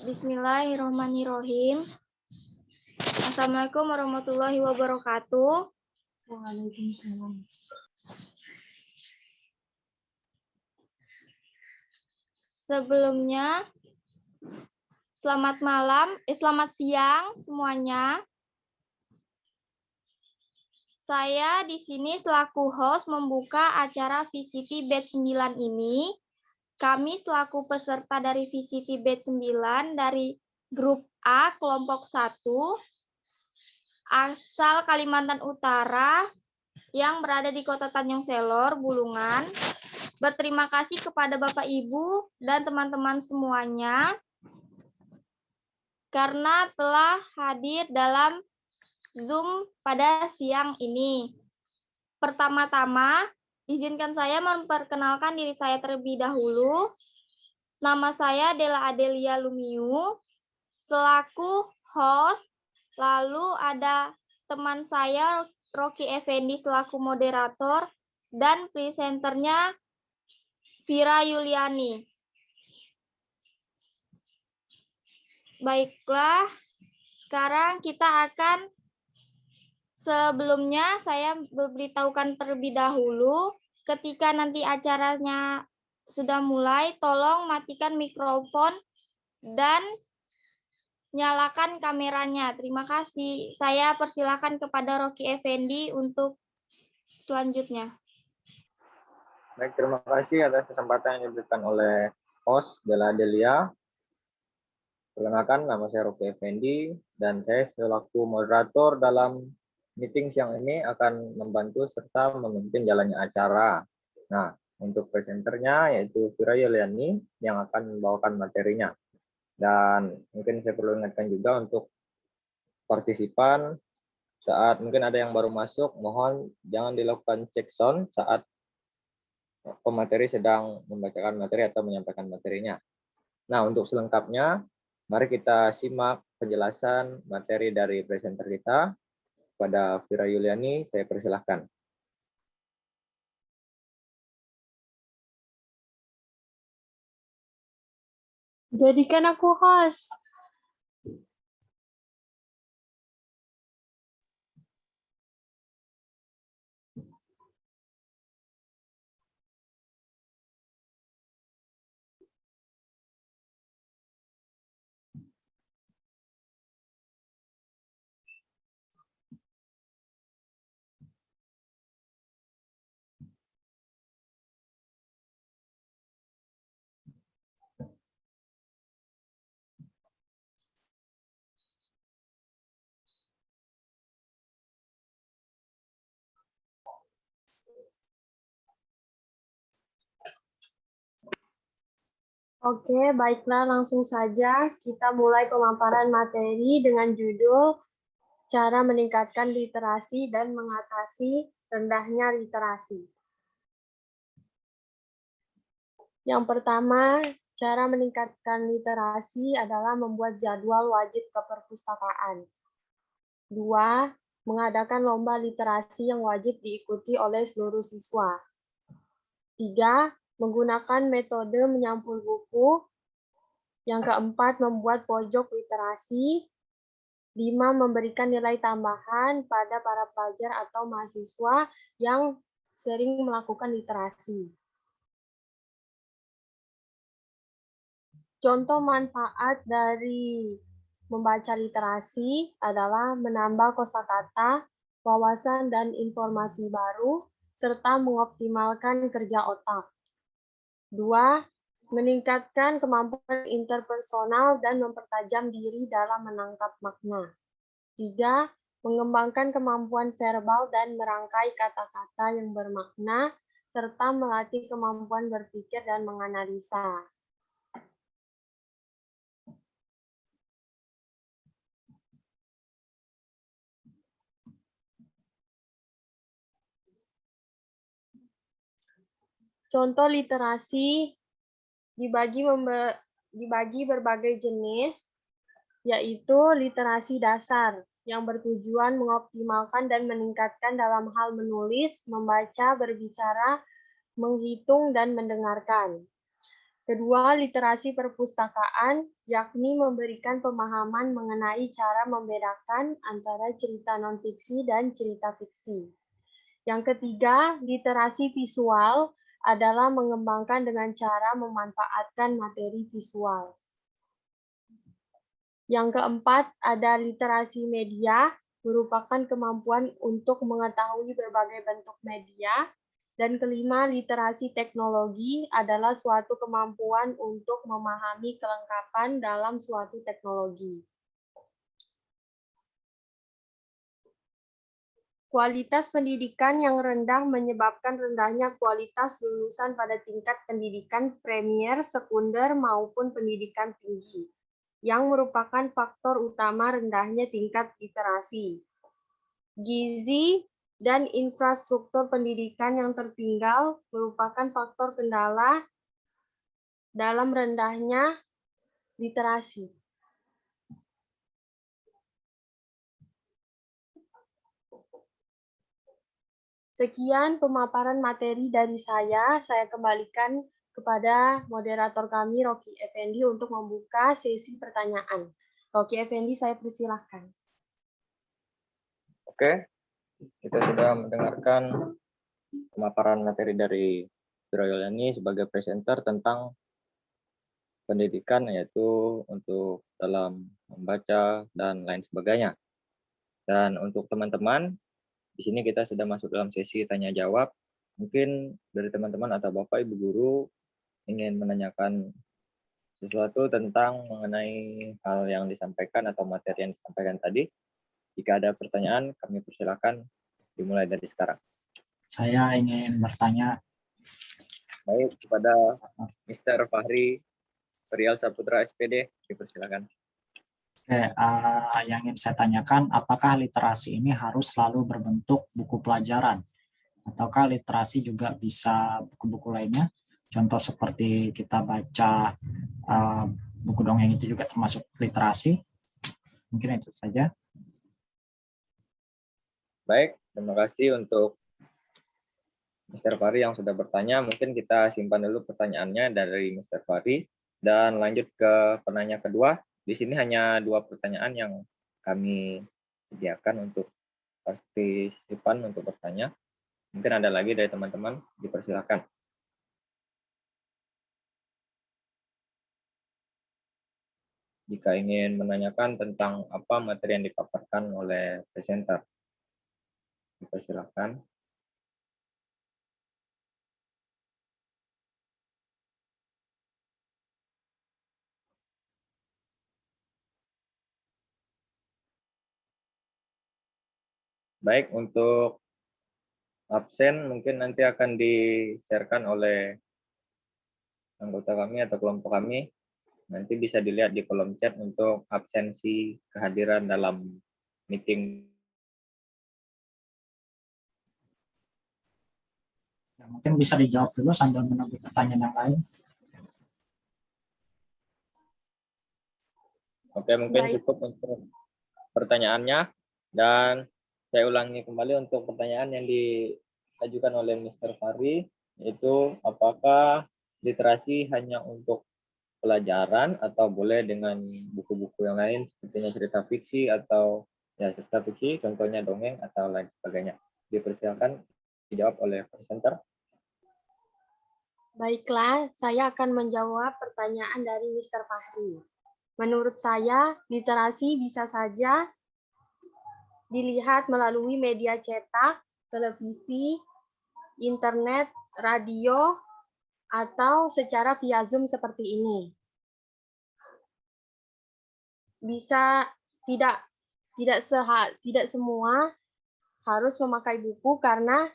Bismillahirrahmanirrahim. Assalamualaikum warahmatullahi wabarakatuh. Waalaikumsalam. Sebelumnya, selamat siang semuanya. Saya di sini selaku host membuka acara VCT Batch 9 ini. Kami selaku peserta dari VCT Batch 9 dari grup A kelompok 1 asal Kalimantan Utara yang berada di Kota Tanjung Selor, Bulungan. Berterima kasih kepada Bapak Ibu dan teman-teman semuanya karena telah hadir dalam Zoom pada siang ini. Pertama-tama, izinkan saya memperkenalkan diri saya terlebih dahulu. Nama saya Della Adelia Lumiu, selaku host. Lalu ada teman saya Rocky Effendi selaku moderator dan presenternya Vira Yuliani. Baiklah, sekarang kita akan sebelumnya saya memberitahukan terlebih dahulu ketika nanti acaranya sudah mulai, tolong matikan mikrofon dan nyalakan kameranya. Terima kasih. Saya persilakan kepada Rocky Effendi untuk selanjutnya. Baik, terima kasih atas kesempatan yang diberikan oleh host Della Adelia. Perkenalkan, nama saya Rocky Effendi dan saya selaku moderator dalam meeting siang ini akan membantu serta memimpin jalannya acara. Nah, untuk presenternya yaitu Vira Yuliani yang akan membawakan materinya. Dan mungkin saya perlu ingatkan juga untuk partisipan saat mungkin ada yang baru masuk, mohon jangan dilakukan cek sound saat pemateri sedang membacakan materi atau menyampaikan materinya. Nah, untuk selengkapnya, mari kita simak penjelasan materi dari presenter kita. Pada Vira Yuliani, saya persilahkan. Jadikan aku host. Oke, baiklah langsung saja kita mulai pemaparan materi dengan judul Cara Meningkatkan Literasi dan Mengatasi Rendahnya Literasi. Yang pertama, cara meningkatkan literasi adalah membuat jadwal wajib ke perpustakaan. 2. Mengadakan lomba literasi yang wajib diikuti oleh seluruh siswa. 3. Menggunakan metode menyampul buku. Yang keempat, membuat pojok literasi. 5. Memberikan nilai tambahan pada para pelajar atau mahasiswa yang sering melakukan literasi. Contoh manfaat dari membaca literasi adalah menambah kosakata, wawasan dan informasi baru, serta mengoptimalkan kerja otak. 2. Meningkatkan kemampuan interpersonal dan mempertajam diri dalam menangkap makna. 3. Mengembangkan kemampuan verbal dan merangkai kata-kata yang bermakna, serta melatih kemampuan berpikir dan menganalisa. Contoh literasi dibagi berbagai jenis, yaitu literasi dasar, yang bertujuan mengoptimalkan dan meningkatkan dalam hal menulis, membaca, berbicara, menghitung, dan mendengarkan. Kedua, literasi perpustakaan, yakni memberikan pemahaman mengenai cara membedakan antara cerita non-fiksi dan cerita fiksi. Yang ketiga, literasi visual adalah mengembangkan dengan cara memanfaatkan materi visual. Yang keempat, ada literasi media, merupakan kemampuan untuk mengetahui berbagai bentuk media. Dan kelima, literasi teknologi adalah suatu kemampuan untuk memahami kelengkapan dalam suatu teknologi. Kualitas pendidikan yang rendah menyebabkan rendahnya kualitas lulusan pada tingkat pendidikan premier, sekunder, maupun pendidikan tinggi, yang merupakan faktor utama rendahnya tingkat literasi. Gizi dan infrastruktur pendidikan yang tertinggal merupakan faktor kendala dalam rendahnya literasi. Sekian pemaparan materi dari saya kembalikan kepada moderator kami, Rocky Effendi, untuk membuka sesi pertanyaan. Rocky Effendi, saya persilahkan. Oke, kita sudah mendengarkan pemaparan materi dari Yulani sebagai presenter tentang pendidikan, yaitu untuk dalam membaca dan lain sebagainya. Dan untuk teman-teman, di sini kita sudah masuk dalam sesi tanya jawab. Mungkin dari teman-teman atau Bapak Ibu guru ingin menanyakan sesuatu tentang mengenai hal yang disampaikan atau materi yang disampaikan tadi. Jika ada pertanyaan, kami persilakan dimulai dari sekarang. Saya ingin bertanya. Baik, kepada Mr. Fahri Rial Saputra SPD, dipersilakan. Yang ingin saya tanyakan, apakah literasi ini harus selalu berbentuk buku pelajaran? Ataukah literasi juga bisa buku-buku lainnya? Contoh seperti kita baca buku dongeng itu juga termasuk literasi. Mungkin itu saja. Baik, terima kasih untuk Mr. Fahri yang sudah bertanya. Mungkin kita simpan dulu pertanyaannya dari Mr. Fahri dan lanjut ke penanya kedua. Di sini hanya 2 pertanyaan yang kami sediakan untuk partisipan untuk bertanya. Mungkin ada lagi dari teman-teman, dipersilakan. Jika ingin menanyakan tentang apa materi yang dipaparkan oleh presenter, dipersilakan. Baik, untuk absen mungkin nanti akan di-share-kan oleh anggota kami atau kelompok kami. Nanti bisa dilihat di kolom chat untuk absensi kehadiran dalam meeting. Ya, mungkin bisa dijawab dulu sambil menunggu pertanyaan yang lain. Oke, mungkin cukup untuk pertanyaannya. Dan saya ulangi kembali untuk pertanyaan yang diajukan oleh Mr. Fahri, yaitu apakah literasi hanya untuk pelajaran atau boleh dengan buku-buku yang lain sepertinya cerita fiksi atau ya cerita fiksi, contohnya dongeng atau lain sebagainya. Dipersilakan dijawab oleh presenter. Baiklah, saya akan menjawab pertanyaan dari Mr. Fahri. Menurut saya, literasi bisa saja dilihat melalui media cetak, televisi, internet, radio, atau secara via Zoom seperti ini. Bisa tidak semua harus memakai buku karena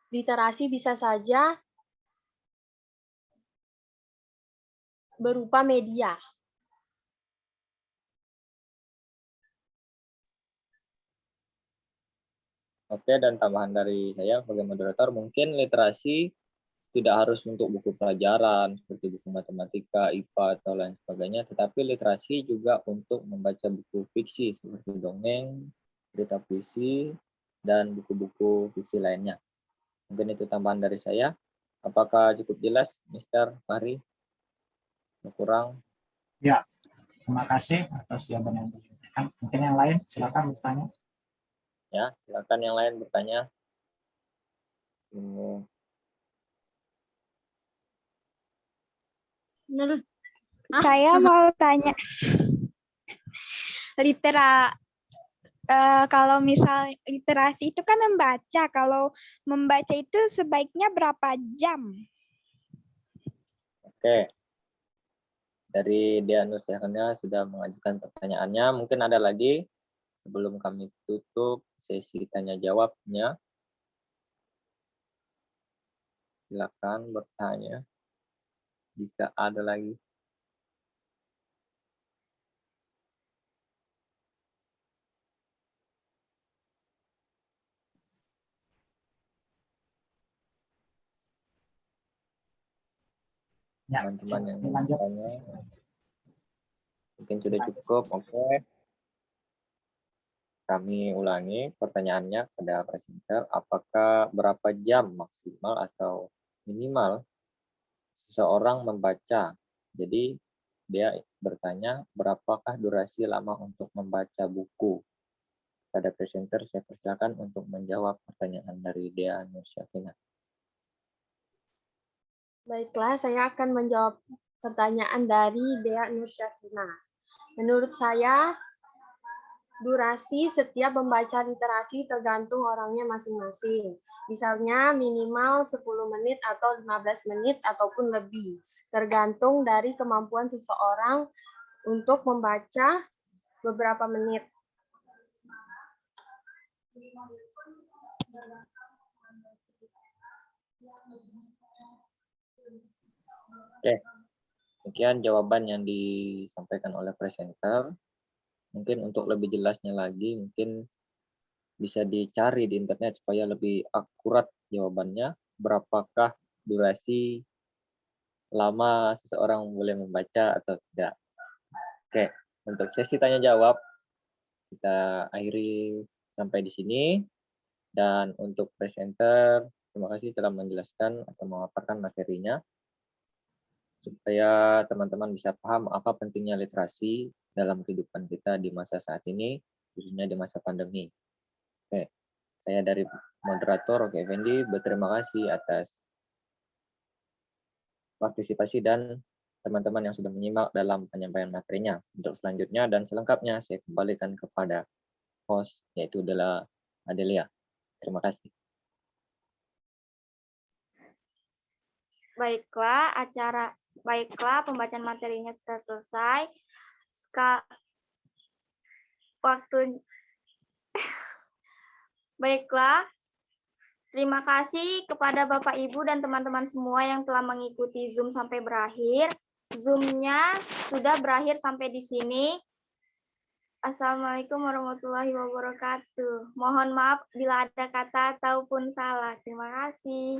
literasi bisa saja berupa media. Oke, dan tambahan dari saya sebagai moderator, mungkin literasi tidak harus untuk buku pelajaran seperti buku matematika, IPA, atau lain sebagainya, tetapi literasi juga untuk membaca buku fiksi seperti dongeng, berita puisi, dan buku-buku fiksi lainnya. Mungkin itu tambahan dari saya. Apakah cukup jelas, Mr. Fahri? Kurang? Ya, terima kasih atas jawaban yang diberikan. Mungkin yang lain, silakan bertanya. Ya, silakan yang lain bertanya. Menurut Saya mau tanya, kalau misal literasi itu kan membaca, kalau membaca itu sebaiknya berapa jam? Oke. Dari Dianus Yahya sudah mengajukan pertanyaannya. Mungkin ada lagi sebelum kami tutup sesi tanya jawabnya. Silakan bertanya jika ada lagi. Ya, Teman-teman yang ingin lanjut. bertanya, mungkin sudah cukup. Oke. Kami ulangi pertanyaannya pada presenter. Apakah berapa jam maksimal atau minimal seseorang membaca? Jadi dia bertanya berapakah durasi lama untuk membaca buku. Pada presenter saya persilakan untuk menjawab pertanyaan dari Dea Nursyakina. Baiklah, saya akan menjawab pertanyaan dari Dea Nursyakina. Menurut saya, durasi setiap membaca literasi tergantung orangnya masing-masing. Misalnya minimal 10 menit atau 15 menit ataupun lebih. Tergantung dari kemampuan seseorang untuk membaca beberapa menit. Oke, demikian jawaban yang disampaikan oleh presenter. Mungkin untuk lebih jelasnya lagi, mungkin bisa dicari di internet supaya lebih akurat jawabannya. Berapakah durasi lama seseorang boleh membaca atau tidak. Oke, untuk sesi tanya jawab kita akhiri sampai di sini. Dan untuk presenter, terima kasih telah menjelaskan atau memaparkan materinya supaya teman-teman bisa paham apa pentingnya literasi dalam kehidupan kita di masa saat ini, khususnya di masa pandemi. Oke, saya dari moderator Rocky Effendi berterima kasih atas partisipasi dan teman-teman yang sudah menyimak dalam penyampaian materinya. Untuk selanjutnya dan selengkapnya saya kembalikan kepada host, yaitu adalah Adelia. Terima kasih. Baiklah, pembacaan materinya sudah selesai. Baiklah, terima kasih kepada Bapak Ibu dan teman-teman semua yang telah mengikuti Zoom sampai berakhir. Zoom-nya sudah berakhir sampai di sini. Assalamualaikum warahmatullahi wabarakatuh. Mohon maaf bila ada kata ataupun salah. Terima kasih.